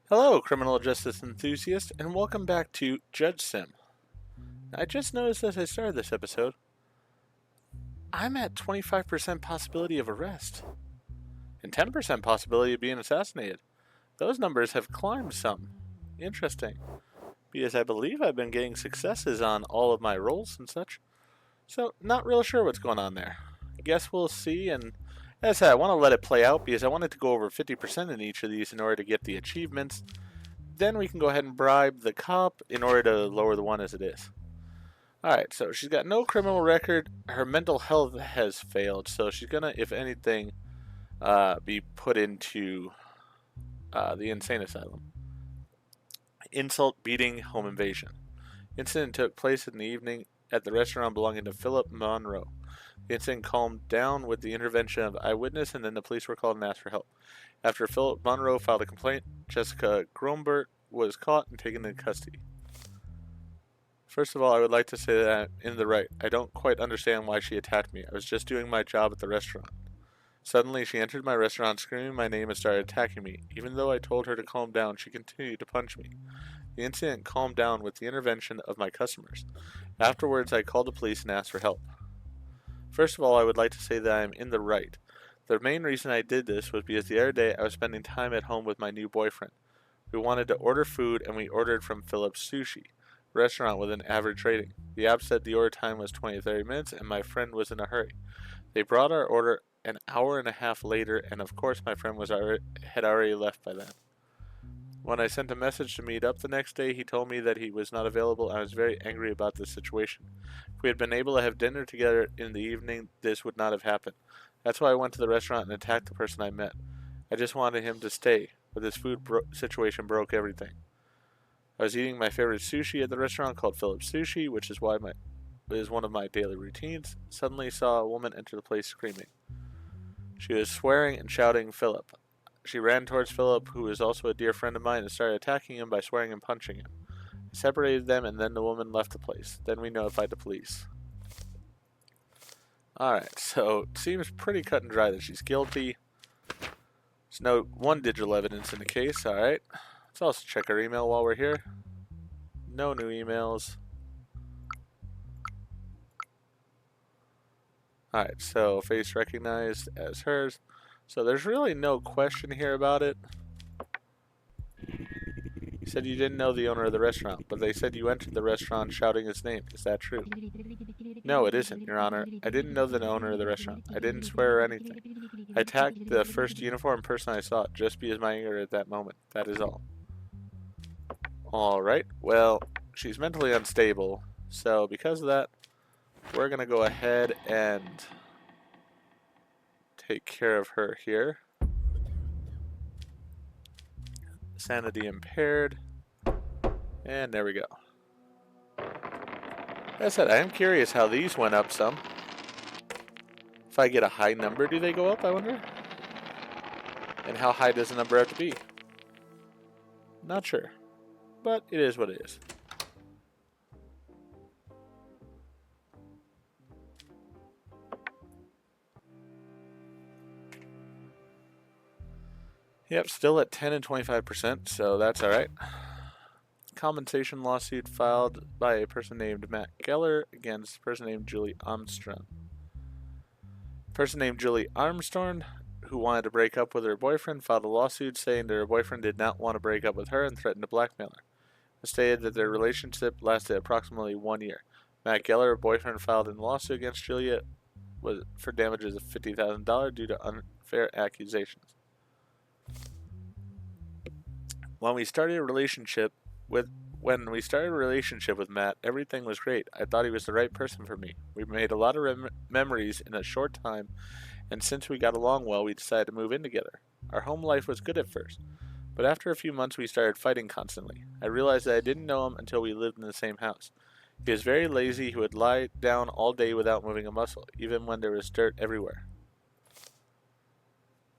Hello, criminal justice enthusiast, and welcome back to JudgeSim. I just noticed as I started this episode, I'm at 25% possibility of arrest and 10% possibility of being assassinated. Those numbers have climbed some. Interesting, because I believe I've been getting successes on all of my rolls and such. So, not real sure what's going on there. I guess we'll see, and as I said, I want to let it play out because I wanted to go over 50% in each of these in order to get the achievements. Then we can go ahead and bribe the cop in order to lower the one as it is. Alright, so she's got no criminal record. Her mental health has failed, so she's gonna, if anything, be put into the insane asylum. Insult, beating, home invasion. Incident took place in the evening at the restaurant belonging to Philip Monroe. The incident calmed down with the intervention of eyewitness, and then the police were called and asked for help. After Philip Monroe filed a complaint, Jessica Grombert was caught and taken into custody. First of all, I would like to say that I'm in the right. I don't quite understand why she attacked me. I was just doing my job at the restaurant. Suddenly, she entered my restaurant screaming my name and started attacking me. Even though I told her to calm down, she continued to punch me. The incident calmed down with the intervention of my customers. Afterwards, I called the police and asked for help. First of all, I would like to say that I am in the right. The main reason I did this was because the other day I was spending time at home with my new boyfriend. We wanted to order food and we ordered from Philip's Sushi restaurant with an average rating. The app said the order time was 20 to 30 minutes and my friend was in a hurry. They brought our order an hour and a half later, and of course my friend had already left by then. When I sent a message to meet up the next day, he told me that he was not available, and I was very angry about this situation. If we had been able to have dinner together in the evening, this would not have happened. That's why I went to the restaurant and attacked the person I met. I just wanted him to stay, but this situation broke everything. I was eating my favorite sushi at the restaurant called Philip's Sushi, which is one of my daily routines. Suddenly saw a woman enter the place screaming. She was swearing and shouting Philip. She ran towards Philip, who is also a dear friend of mine, and started attacking him by swearing and punching him. I separated them, and then the woman left the place. Then we notified the police. Alright, so it seems pretty cut and dry that she's guilty. There's no one digital evidence in the case, alright. Let's also check our email while we're here. No new emails. Alright, so face recognized as hers. So there's really no question here about it. You said you didn't know the owner of the restaurant, but they said you entered the restaurant shouting his name. Is that true? No, it isn't, Your Honor. I didn't know the owner of the restaurant. I didn't swear or anything. I attacked the first uniformed person I saw just because of my anger at that moment. That is all. Alright, well, she's mentally unstable, so because of that, we're going to go ahead and take care of her here. Sanity impaired. And there we go. Like I said, I am curious how these went up some. If I get a high number, do they go up, I wonder? And how high does the number have to be? Not sure. But it is what it is. Yep, still at 10 and 25%, so that's alright. Compensation lawsuit filed by a person named Matt Geller against a person named Julie Armstrong. Person named Julie Armstrong, who wanted to break up with her boyfriend, filed a lawsuit saying that her boyfriend did not want to break up with her and threatened to blackmail her. It stated that their relationship lasted approximately 1 year. Matt Geller, her boyfriend, filed a lawsuit against Julia for damages of $50,000 due to unfair accusations. When we started a relationship with Matt, everything was great. I thought he was the right person for me. We made a lot of memories in a short time, and since we got along well, we decided to move in together. Our home life was good at first, but after a few months we started fighting constantly. I realized that I didn't know him until we lived in the same house. He was very lazy. He would lie down all day without moving a muscle, even when there was dirt everywhere.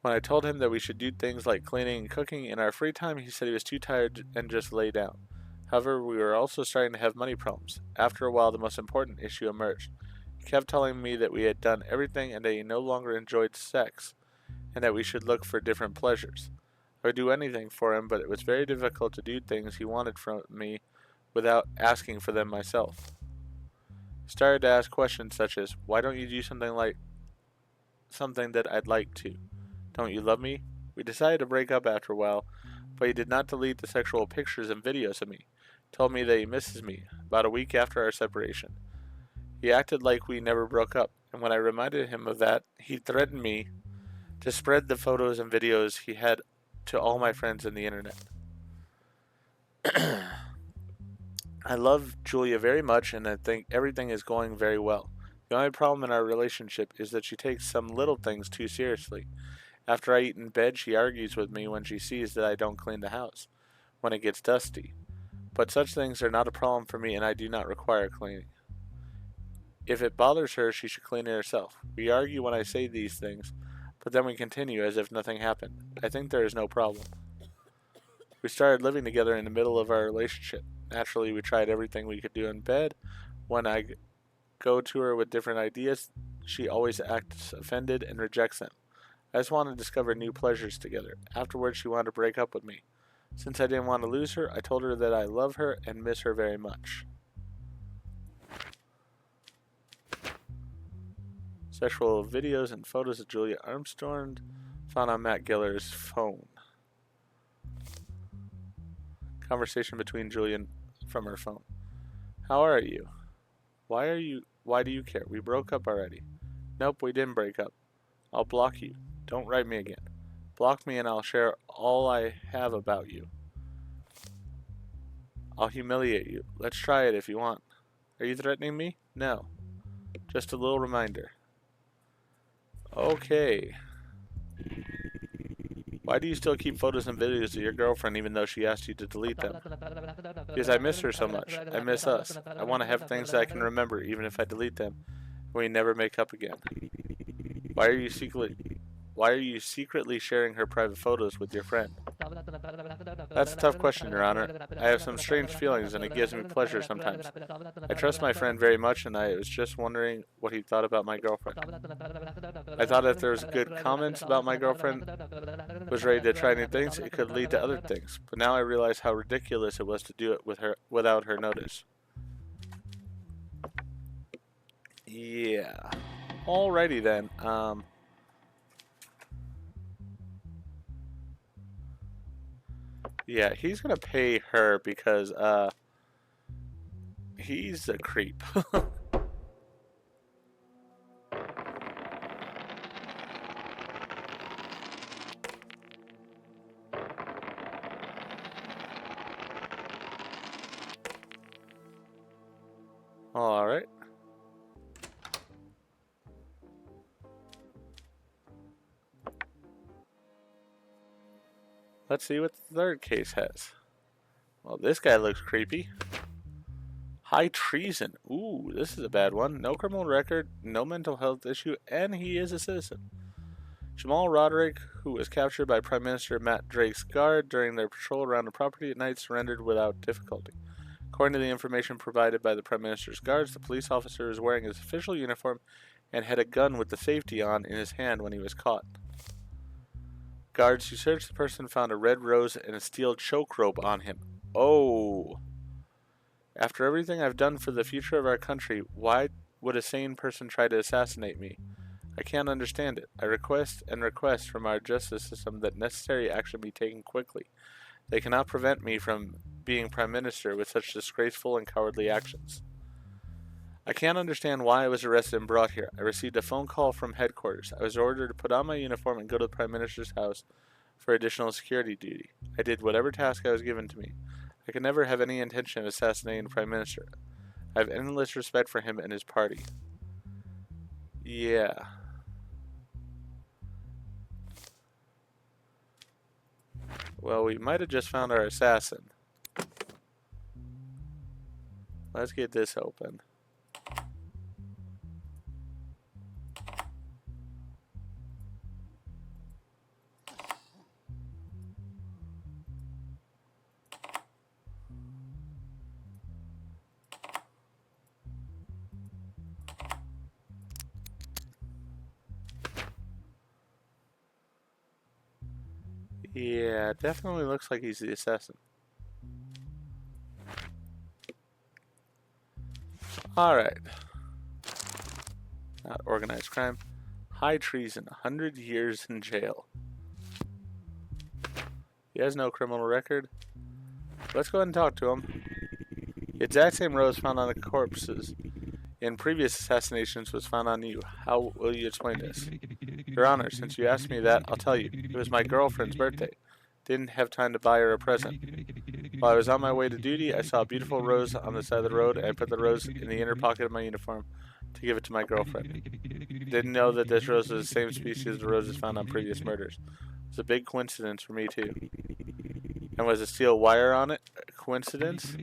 When I told him that we should do things like cleaning and cooking in our free time, he said he was too tired and just lay down. However, we were also starting to have money problems. After a while, the most important issue emerged. He kept telling me that we had done everything and that he no longer enjoyed sex, and that we should look for different pleasures. I I would do anything for him, but it was very difficult to do things he wanted from me without asking for them myself. I started to ask questions such as, why don't you do something that I'd like to? Don't you love me? We decided to break up after a while, but he did not delete the sexual pictures and videos of me. He told me that he misses me, about a week after our separation. He acted like we never broke up, and when I reminded him of that, he threatened me to spread the photos and videos he had to all my friends on the internet. I love Julia very much, and I think everything is going very well. The only problem in our relationship is that she takes some little things too seriously. After I eat in bed, she argues with me when she sees that I don't clean the house, when it gets dusty. But such things are not a problem for me, and I do not require cleaning. If it bothers her, she should clean it herself. We argue when I say these things, but then we continue as if nothing happened. I think there is no problem. We started living together in the middle of our relationship. Naturally, we tried everything we could do in bed. When I go to her with different ideas, she always acts offended and rejects them. I just want to discover new pleasures together. Afterwards, she wanted to break up with me. Since I didn't want to lose her, I told her that I love her and miss her very much. Sexual videos and photos of Julia Armstrong found on Matt Geller's phone. Conversation between Julia from her phone. How are you? Why do you care? We broke up already. Nope, we didn't break up. I'll block you. Don't write me again. Block me and I'll share all I have about you. I'll humiliate you. Let's try it if you want. Are you threatening me? No. Just a little reminder. Okay. Why do you still keep photos and videos of your girlfriend even though she asked you to delete them? Because I miss her so much. I miss us. I want to have things that I can remember even if I delete them. We never make up again. Why are you secretly sharing her private photos with your friend? That's a tough question, Your Honor. I have some strange feelings and it gives me pleasure sometimes. I trust my friend very much and I was just wondering what he thought about my girlfriend. I thought if there was good comments about my girlfriend was ready to try new things, it could lead to other things. But now I realize how ridiculous it was to do it with her without her notice. Yeah. Alrighty then. Yeah, he's gonna pay her because he's a creep. Alright. Let's see what the third case has. Well, this guy looks creepy. High treason. Ooh, this is a bad one. No criminal record, no mental health issue, and he is a citizen. Jamal Roderick, who was captured by Prime Minister Matt Drake's guard during their patrol around the property at night, surrendered without difficulty. According to the information provided by the Prime Minister's guards, the police officer was wearing his official uniform and had a gun with the safety on in his hand when he was caught. Guards who searched the person found a red rose and a steel choke rope on him. Oh. After everything I've done for the future of our country, why would a sane person try to assassinate me? I can't understand it. I request from our justice system that necessary action be taken quickly. They cannot prevent me from being Prime Minister with such disgraceful and cowardly actions. I can't understand why I was arrested and brought here. I received a phone call from headquarters. I was ordered to put on my uniform and go to the Prime Minister's house for additional security duty. I did whatever task I was given to me. I could never have any intention of assassinating the Prime Minister. I have endless respect for him and his party. Yeah. Well, we might have just found our assassin. Let's get this open. Yeah, definitely looks like he's the assassin. Alright. Not organized crime. High treason, 100 years in jail. He has no criminal record. Let's go ahead and talk to him. The exact same rose found on the corpses in previous assassinations was found on you. How will you explain this? Your Honor, since you asked me that, I'll tell you. It was my girlfriend's birthday. Didn't have time to buy her a present. While I was on my way to duty, I saw a beautiful rose on the side of the road, and I put the rose in the inner pocket of my uniform to give it to my girlfriend. Didn't know that this rose was the same species as the roses found on previous murders. It's a big coincidence for me, too. And was a steel wire on it a coincidence?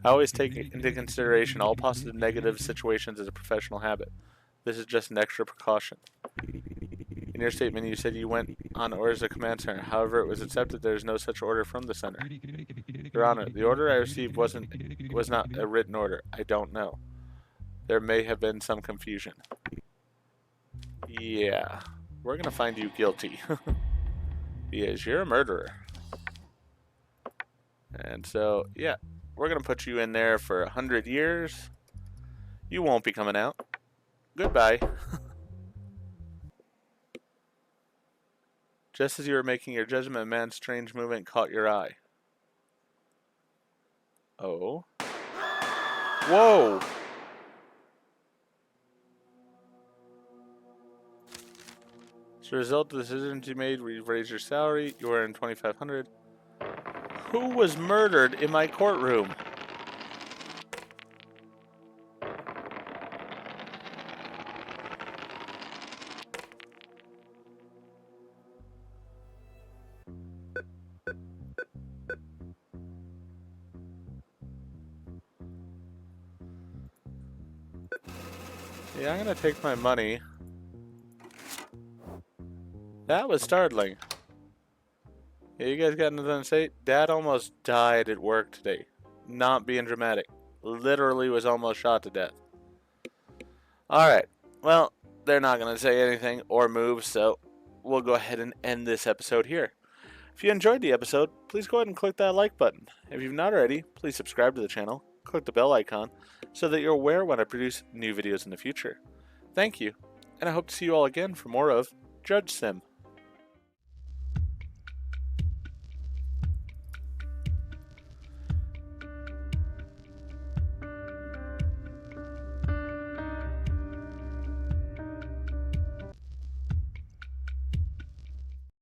I always take into consideration all positive and negative situations as a professional habit. This is just an extra precaution. In your statement, you said you went on orders of command center. However, it was accepted there is no such order from the center. Your Honor, the order I received was not a written order. I don't know. There may have been some confusion. Yeah, we're gonna find you guilty. Because you're a murderer. And so, yeah, we're gonna put you in there for 100 years. You won't be coming out. Goodbye. Just as you were making your judgment, a man's strange movement caught your eye. Oh. Whoa! As a result of the decisions you made, we've raised your salary. You are in 2,500. Who was murdered in my courtroom? Yeah, I'm gonna take my money. That was startling. Yeah, you guys got nothing to say? Dad almost died at work today. Not being dramatic. Literally was almost shot to death. Alright. Well, they're not gonna say anything or move, so we'll go ahead and end this episode here. If you enjoyed the episode, please go ahead and click that like button. If you've not already, please subscribe to the channel, click the bell icon, so that you're aware when I produce new videos in the future. Thank you, and I hope to see you all again for more of JudgeSim.